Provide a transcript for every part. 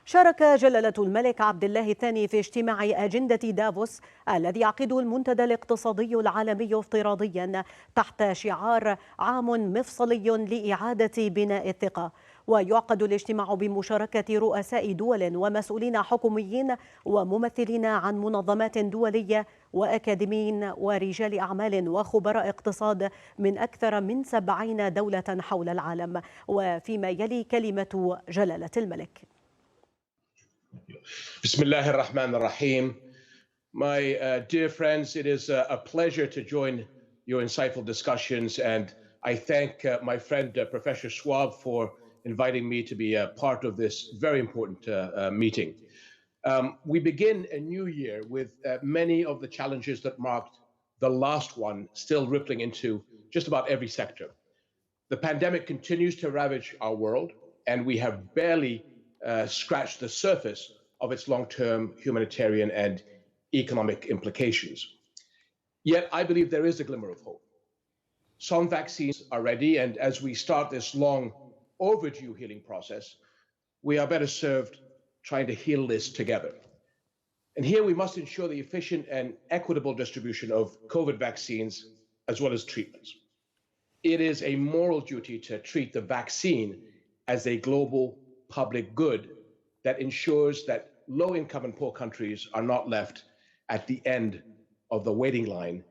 شارك جلالة الملك عبد الله الثاني في اجتماع أجندة دافوس الذي يعقده المنتدى الاقتصادي العالمي افتراضيا تحت شعار عام مفصلي لإعادة بناء الثقة. ويعقد الاجتماع بمشاركة رؤساء دول ومسؤولين حكوميين وممثلين عن منظمات دولية وأكاديميين ورجال أعمال وخبراء اقتصاد من أكثر من 70 دولة حول العالم. وفيما يلي كلمة جلالة الملك. Bismillah ar-Rahman ar-Rahim. My dear friends, it is a pleasure to join your insightful discussions, and I thank my friend Professor Schwab for inviting me to be a part of this very important meeting. We begin a new year with many of the challenges that marked the last one still rippling into just about every sector. The pandemic continues to ravage our world, and we have barely scratched the surface of its long-term humanitarian and economic implications. Yet I believe there is a glimmer of hope. Some vaccines are ready, and as we start this long overdue healing process, we are better served trying to heal this together. And here we must ensure the efficient and equitable distribution of COVID vaccines as well as treatments. It is a moral duty to treat the vaccine as a global public good that ensures that low-income and poor countries are not left at the end of the waiting line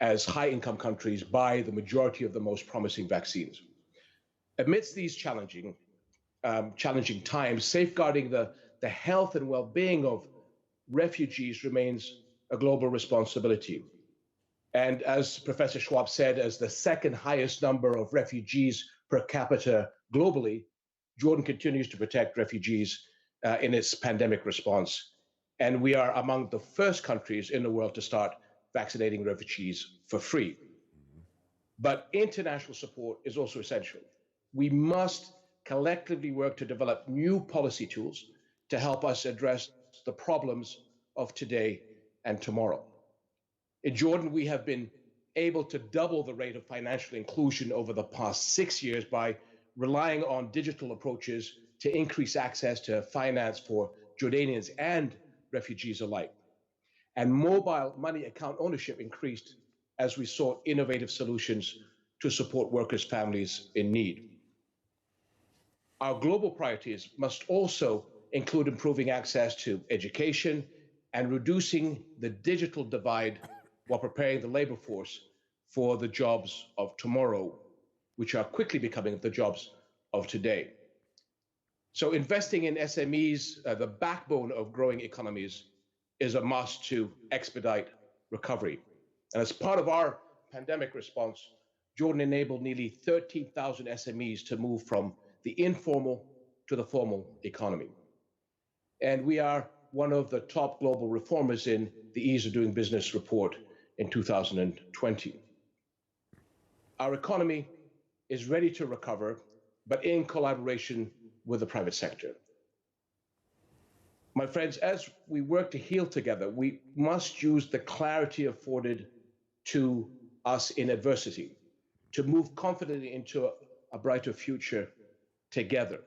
as high-income countries buy the majority of the most promising vaccines. Amidst these challenging times, safeguarding the health and well-being of refugees remains a global responsibility. And as Professor Schwab said, as the second highest number of refugees per capita globally, Jordan continues to protect refugees in its pandemic response. And we are among the first countries in the world to start vaccinating refugees for free. But international support is also essential. We must collectively work to develop new policy tools to help us address the problems of today and tomorrow. In Jordan, we have been able to double the rate of financial inclusion over the past 6 years by relying on digital approaches to increase access to finance for Jordanians and refugees alike. And mobile money account ownership increased as we sought innovative solutions to support workers' families in need. Our global priorities must also include improving access to education and reducing the digital divide while preparing the labor force for the jobs of tomorrow, which are quickly becoming the jobs of today. So investing in SMEs, the backbone of growing economies, is a must to expedite recovery. And as part of our pandemic response, Jordan enabled nearly 13,000 SMEs to move from the informal to the formal economy. And we are one of the top global reformers in the Ease of Doing Business report in 2020. Our economy is ready to recover, but in collaboration with the private sector. My friends, as we work to heal together, we must use the clarity afforded to us in adversity to move confidently into a brighter future together.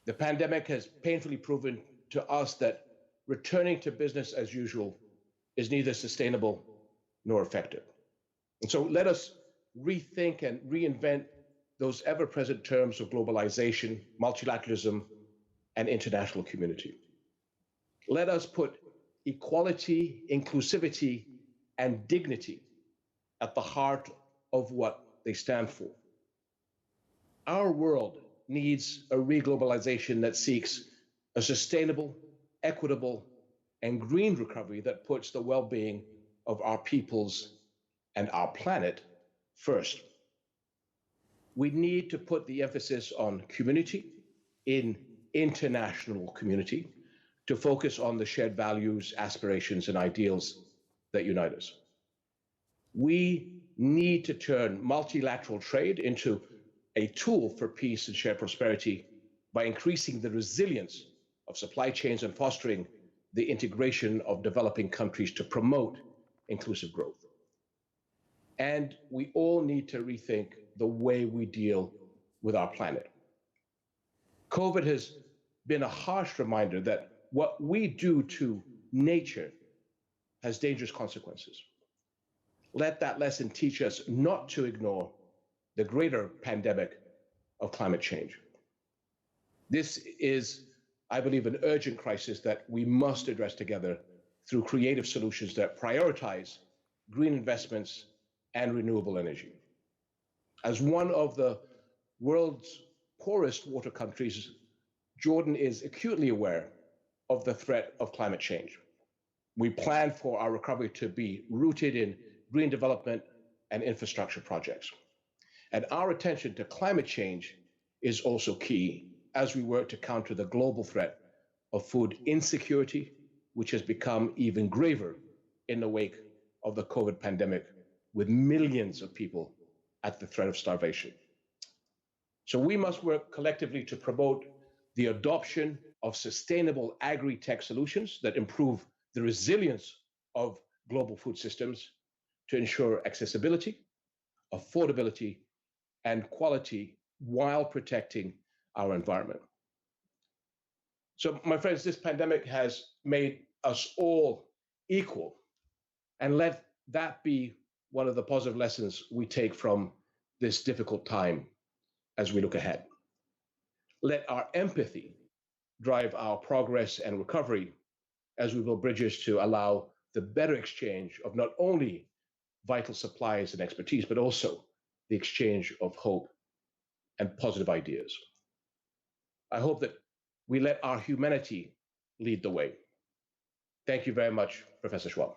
The pandemic has painfully proven to us that returning to business as usual is neither sustainable nor effective. And so let us rethink and reinvent those ever-present terms of globalization, multilateralism, and international community. Let us put equality, inclusivity, and dignity at the heart of what they stand for. Our world needs a reglobalization that seeks a sustainable, equitable, and green recovery that puts the well-being of our peoples and our planet first. We need to put the emphasis on community in international community to focus on the shared values, aspirations, and ideals that unite us. We need to turn multilateral trade into a tool for peace and shared prosperity by increasing the resilience of supply chains and fostering the integration of developing countries to promote inclusive growth. And we all need to rethink the way we deal with our planet. COVID has been a harsh reminder that what we do to nature has dangerous consequences. Let that lesson teach us not to ignore the greater pandemic of climate change. This is, I believe, an urgent crisis that we must address together through creative solutions that prioritize green investments and renewable energy. As one of the world's poorest water countries, Jordan is acutely aware of the threat of climate change. We plan for our recovery to be rooted in green development and infrastructure projects. And our attention to climate change is also key as we work to counter the global threat of food insecurity, which has become even graver in the wake of the COVID pandemic, with millions of people at the threat of starvation. So we must work collectively to promote the adoption of sustainable agri-tech solutions that improve the resilience of global food systems to ensure accessibility, affordability, and quality while protecting our environment. So, my friends, this pandemic has made us all equal, and let that be one of the positive lessons we take from this difficult time as we look ahead. Let our empathy drive our progress and recovery as we build bridges to allow the better exchange of not only vital supplies and expertise, but also the exchange of hope and positive ideas. I hope that we let our humanity lead the way. Thank you very much, Professor Schwab.